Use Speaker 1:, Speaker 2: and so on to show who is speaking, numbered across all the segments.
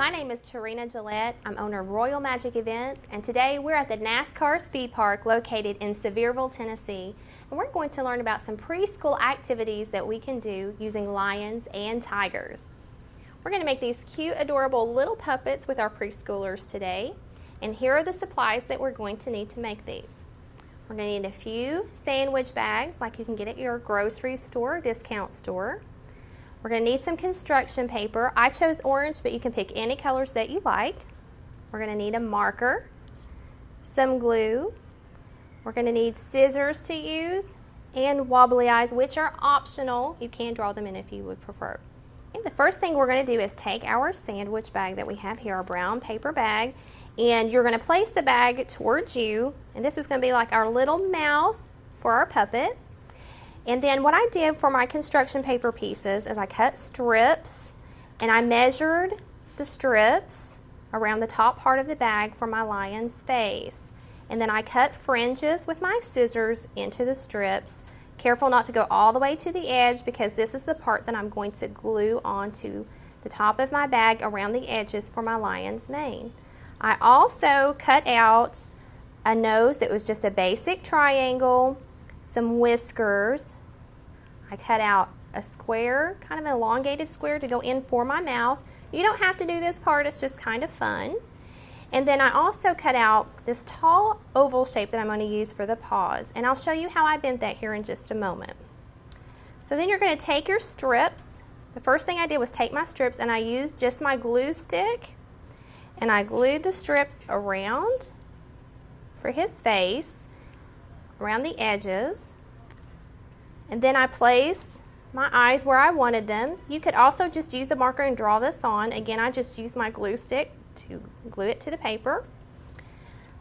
Speaker 1: My name is Terina Gillette. I'm owner of Royal Magic Events, and today we're at the NASCAR Speed Park located in Sevierville, Tennessee. And we're going to learn about some preschool activities that we can do using lions and tigers. We're going to make these cute, adorable little puppets with our preschoolers today. And here are the supplies that we're going to need to make these. We're going to need a few sandwich bags like you can get at your grocery store or discount store. We're going to need some construction paper. I chose orange, but you can pick any colors that you like. We're going to need a marker, some glue. We're going to need scissors to use and wobbly eyes, which are optional. You can draw them in if you would prefer. And the first thing we're going to do is take our sandwich bag that we have here, our brown paper bag, and you're going to place the bag towards you, and this is going to be like our little mouth for our puppet. And then what I did for my construction paper pieces is I cut strips and I measured the strips around the top part of the bag for my lion's face. And then I cut fringes with my scissors into the strips. Careful not to go all the way to the edge because this is the part that I'm going to glue onto the top of my bag around the edges for my lion's mane. I also cut out a nose that was just a basic triangle, some whiskers. I cut out a square, kind of an elongated square to go in for my mouth. You don't have to do this part, it's just kind of fun. And then I also cut out this tall oval shape that I'm going to use for the paws, and I'll show you how I bent that here in just a moment. So then you're going to take your strips. The first thing I did was take my strips and I used just my glue stick and I glued the strips around for his face, around the edges, and then I placed my eyes where I wanted them. You could also just use a marker and draw this on. Again, I just used my glue stick to glue it to the paper.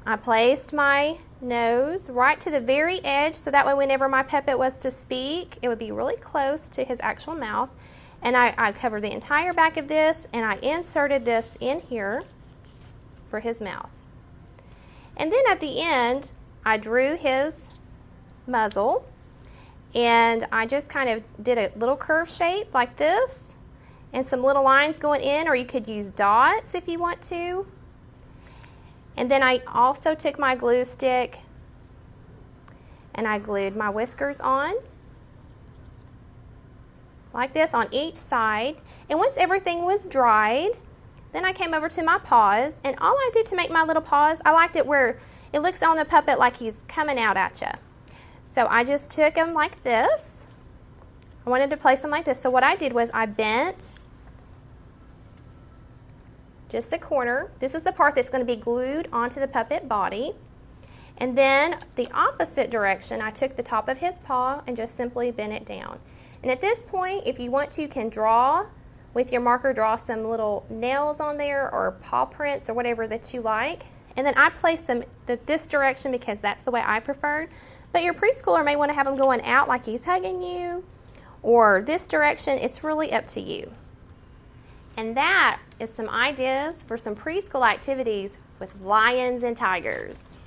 Speaker 1: I placed my nose right to the very edge so that way whenever my puppet was to speak, it would be really close to his actual mouth. And I covered the entire back of this and I inserted this in here for his mouth. And then at the end, I drew his muzzle and I just kind of did a little curve shape like this and some little lines going in, or you could use dots if you want to. And then I also took my glue stick and I glued my whiskers on like this on each side. And once everything was dried, then I came over to my paws, and all I did to make my little paws, I liked it where it looks on the puppet like he's coming out at you. So I just took them like this. I wanted to place them like this. So what I did was I bent just the corner. This is the part that's going to be glued onto the puppet body. And then the opposite direction, I took the top of his paw and just simply bent it down. And at this point, if you want to, you can draw with your marker, draw some little nails on there or paw prints or whatever that you like. And then I placed them this direction because that's the way I preferred. But your preschooler may want to have them going out like he's hugging you, or this direction. It's really up to you. And that is some ideas for some preschool activities with lions and tigers.